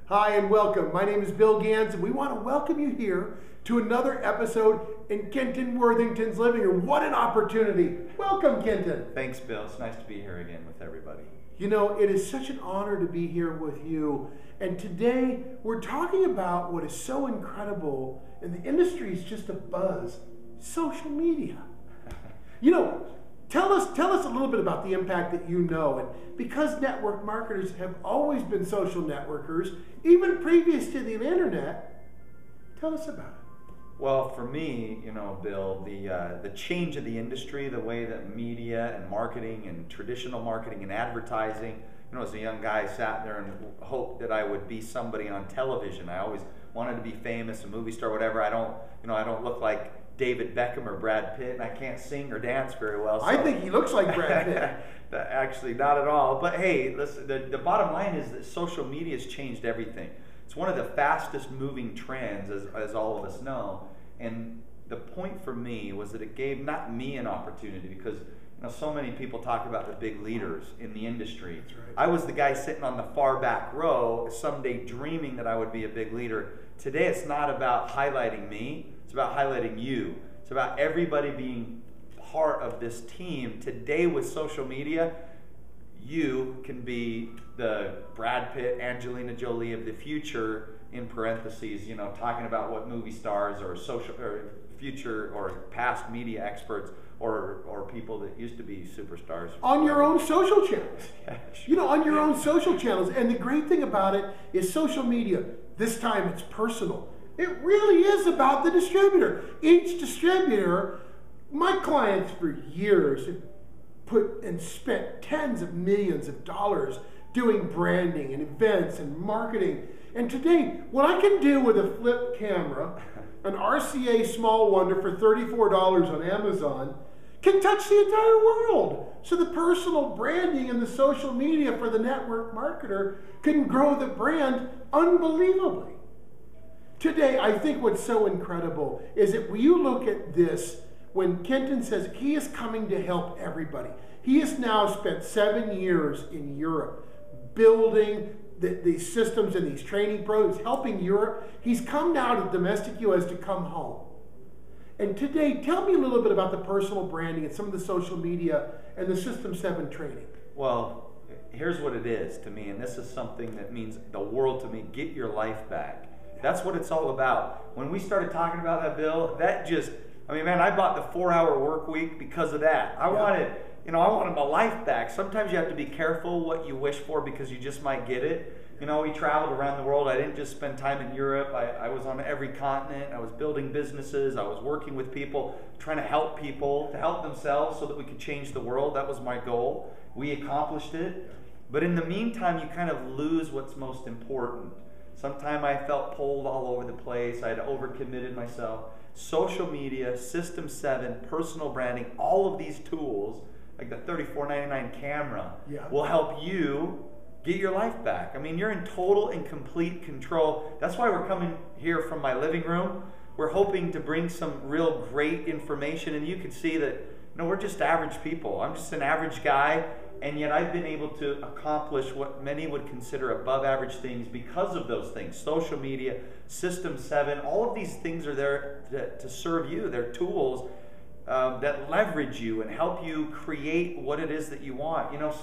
Hi and welcome. My name is Bill Ganz and we want to welcome you here to another episode in Kenton Worthington's living room. What an opportunity. Welcome, Kenton. Thanks, Bill. It's nice to be here again with everybody. You know, it is such an honor to be here with you. And today we're talking about what is so incredible, and the industry is just a buzz, social media. You know, tell us a little bit about the impact that you know. And because network marketers have always been social networkers, even previous to the internet, tell us about it. Well, for me, you know, Bill, the change of the industry, the way that media and marketing and traditional marketing and advertising, you know, as a young guy, I sat there and hoped that I would be somebody on television. I always wanted to be famous, a movie star, whatever. I don't look like David Beckham or Brad Pitt, and I can't sing or dance very well. So. I think he looks like Brad Pitt. Actually, not at all. But hey, listen, the bottom line is that social media has changed everything. It's one of the fastest moving trends, as all of us know. And the point for me was that it gave not me an opportunity, because you know so many people talk about the big leaders in the industry. That's right. I was the guy sitting on the far back row, someday dreaming that I would be a big leader. Today it's not about highlighting me, it's about highlighting you. It's about everybody being part of this team. Today with social media, you can be the Brad Pitt, Angelina Jolie of the future, in parentheses, you know, talking about what movie stars or social or future or past media experts or people that used to be superstars. On your own social channels. Yeah, sure. You know, on your own social channels. And the great thing about it is social media, this time it's personal. It really is about the distributor. Each distributor, my clients for years have put and spent tens of millions of dollars doing branding and events and marketing. And today, what I can do with a flip camera, an RCA Small Wonder for $34 on Amazon, can touch the entire world. So the personal branding and the social media for the network marketer can grow the brand unbelievably. Today, I think what's so incredible is that when you look at this, when Kenton says he is coming to help everybody, he has now spent 7 years in Europe building these systems and these training programs, helping Europe. He's come now to domestic U.S. to come home. And today, tell me a little bit about the personal branding and some of the social media and the System 7 training. Well, here's what it is to me, and this is something that means the world to me. Get your life back. That's what it's all about. When we started talking about that, Bill, that just, I mean, man, I bought the 4-hour work week because of that. I wanted my life back. Sometimes you have to be careful what you wish for because you just might get it. You know, we traveled around the world. I didn't just spend time in Europe. I was on every continent. I was building businesses. I was working with people, trying to help people to help themselves so that we could change the world. That was my goal. We accomplished it. But in the meantime, you kind of lose what's most important. Sometimes I felt pulled all over the place. I had overcommitted myself. Social media, System 7, personal branding, all of these tools, like the $34.99 camera, will help you get your life back. I mean, you're in total and complete control. That's why we're coming here from my living room. We're hoping to bring some real great information, and you can see that, you know, we're just average people. I'm just an average guy, and yet I've been able to accomplish what many would consider above average things because of those things. Social media, System 7, all of these things are there to serve you. They're tools that leverage you and help you create what it is that you want. You know,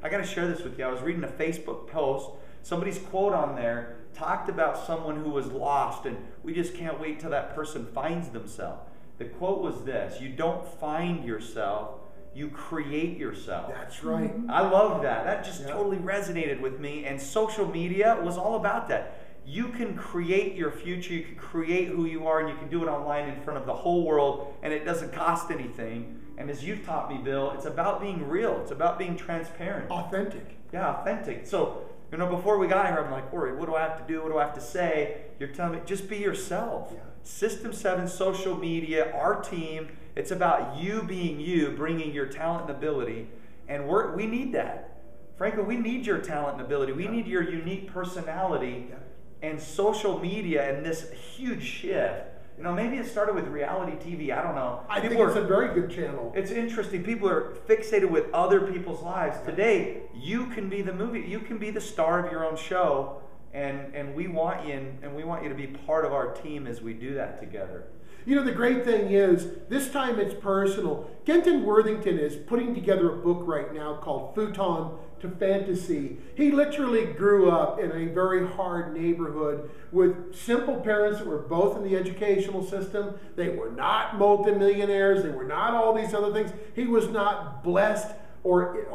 I got to share this with you. I was reading a Facebook post. Somebody's quote on there talked about someone who was lost, and we just can't wait till that person finds themselves. The quote was this: you don't find yourself, you create yourself. That's right. I love that. That just totally resonated with me, and social media was all about that. You can create your future, you can create who you are, and you can do it online in front of the whole world, and it doesn't cost anything. And as you've taught me, Bill, it's about being real. It's about being transparent. Authentic. Yeah, authentic. So, you know, before we got here, I'm like, worried, what do I have to do? What do I have to say? You're telling me, just be yourself. Yeah. System 7, social media, our team, it's about you being you, bringing your talent and ability, and we need that. Frankly, we need your talent and ability. We need your unique personality. And social media and this huge shift. You know, maybe it started with reality TV. I don't know. I think it's a very good channel. It's interesting. People are fixated with other people's lives. Today, you can be the movie. You can be the star of your own show and we want you to be part of our team as we do that together. You know, the great thing is, this time it's personal. Kenton Worthington is putting together a book right now called Futon to Fantasy. He literally grew up in a very hard neighborhood with simple parents that were both in the educational system. They were not multimillionaires. They were not all these other things. He was not blessed or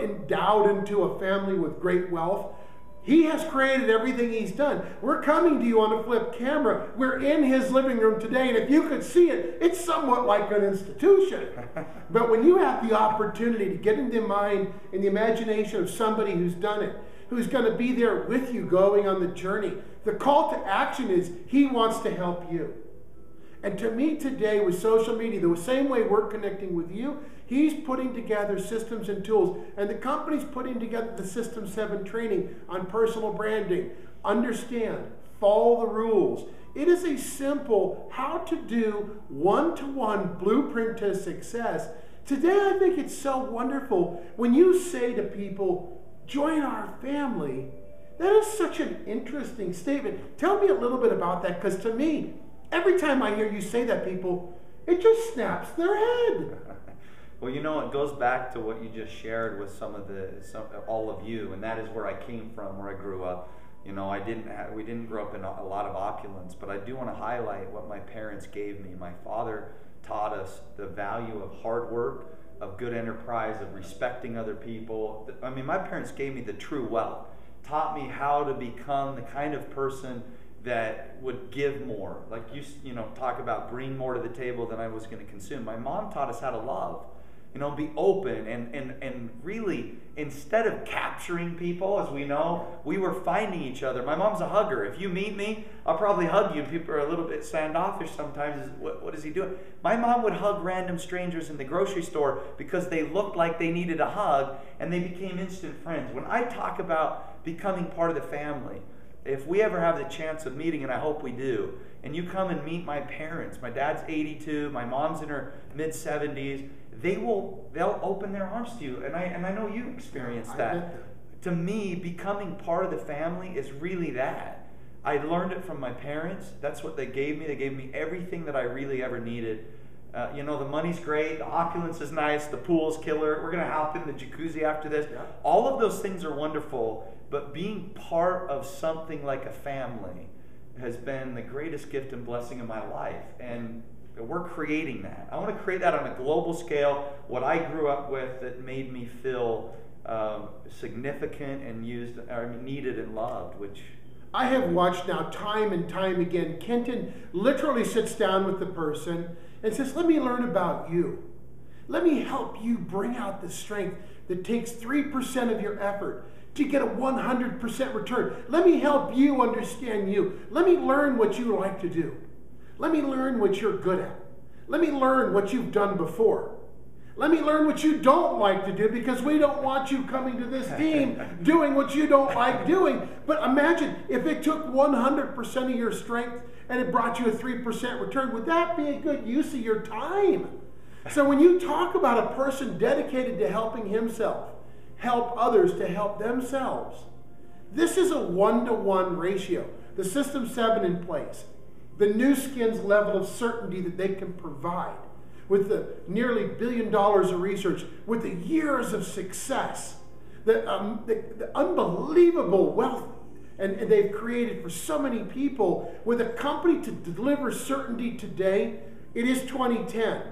endowed into a family with great wealth. He has created everything he's done. We're coming to you on a flip camera. We're in his living room today, and if you could see it, it's somewhat like an institution. But when you have the opportunity to get in the mind and the imagination of somebody who's done it, who's going to be there with you going on the journey, the call to action is he wants to help you. And to me today with social media, the same way we're connecting with you, he's putting together systems and tools, and the company's putting together the System 7 training on personal branding. Understand, follow the rules. It is a simple how to do one-to-one blueprint to success. Today I think it's so wonderful when you say to people, join our family. That is such an interesting statement. Tell me a little bit about that, because to me, every time I hear you say that, people, it just snaps their head. Well, you know, it goes back to what you just shared with all of you, and that is where I came from, where I grew up. You know, we didn't grow up in a lot of opulence, but I do want to highlight what my parents gave me. My father taught us the value of hard work, of good enterprise, of respecting other people. I mean, my parents gave me the true wealth, taught me how to become the kind of person that would give more. Like you know, talk about bring more to the table than I was going to consume. My mom taught us how to love. You know, be open and really, instead of capturing people, as we know, we were finding each other. My mom's a hugger. If you meet me, I'll probably hug you. People are a little bit standoffish sometimes. What is he doing? My mom would hug random strangers in the grocery store because they looked like they needed a hug, and they became instant friends. When I talk about becoming part of the family, if we ever have the chance of meeting, and I hope we do, and you come and meet my parents, my dad's 82, my mom's in her mid-70s, they'll open their arms to you, and I know you experienced that. To me, becoming part of the family is really that. I learned it from my parents. That's what they gave me. They gave me everything that I really ever needed. You know, the money's great, the opulence is nice, the pool's killer, we're going to hop in the jacuzzi after this. Yeah. All of those things are wonderful, but being part of something like a family has been the greatest gift and blessing of my life. And we're creating that. I want to create that on a global scale, what I grew up with that made me feel significant and needed and loved, which I have watched now time and time again. Kenton literally sits down with the person and says, let me learn about you. Let me help you bring out the strength that takes 3% of your effort to get a 100% return. Let me help you understand you. Let me learn what you like to do. Let me learn what you're good at. Let me learn what you've done before. Let me learn what you don't like to do, because we don't want you coming to this team doing what you don't like doing. But imagine if it took 100% of your strength and it brought you a 3% return. Would that be a good use of your time? So when you talk about a person dedicated to helping himself, help others to help themselves, this is a 1-to-1 ratio. The System 7 in place, the new skin's level of certainty that they can provide, with the nearly $1 billion of research, with the years of success, the unbelievable wealth and they've created for so many people, with a company to deliver certainty today. It is 2010.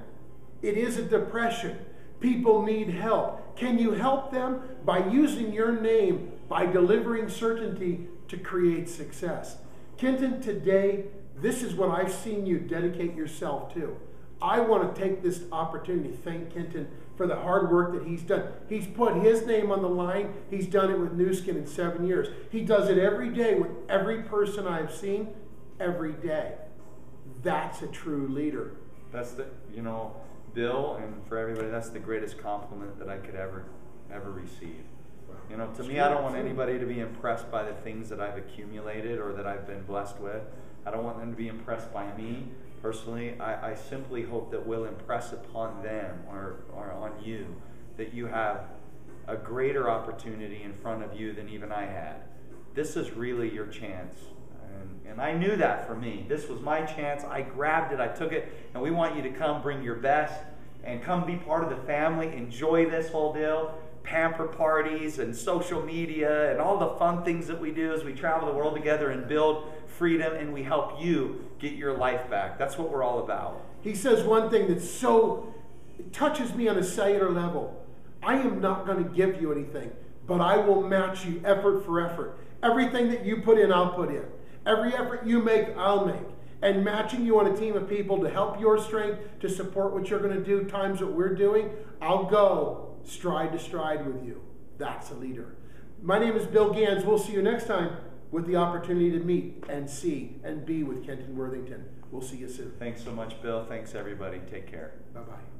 It is a depression. People need help. Can you help them? By using your name, by delivering certainty to create success. Kenton, today, this is what I've seen you dedicate yourself to. I want to take this opportunity to thank Kenton for the hard work that he's done. He's put his name on the line. He's done it with Nu Skin in 7 years. He does it every day with every person I've seen, every day. That's a true leader. That's the, Bill, and for everybody, that's the greatest compliment that I could ever receive. To me, I don't want anybody to be impressed by the things that I've accumulated or that I've been blessed with. I don't want them to be impressed by me personally. I simply hope that we'll impress upon them or on you that you have a greater opportunity in front of you than even I had. this is really your chance. And I knew that for me. This was my chance. I grabbed it. I took it. And we want you to come bring your best and come be part of the family. Enjoy this whole deal. Pamper parties and social media and all the fun things that we do as we travel the world together and build freedom, and we help you get your life back. That's what we're all about. He says one thing that so touches me on a cellular level. I am not going to give you anything, but I will match you effort for effort. Everything that you put in, I'll put in. Every effort you make, I'll make. And matching you on a team of people to help your strength, to support what you're going to do, times what we're doing, I'll go stride to stride with you. That's a leader. My name is Bill Ganz. We'll see you next time with the opportunity to meet and see and be with Kenton Worthington. We'll see you soon. Thanks so much, Bill. Thanks, everybody. Take care. Bye-bye.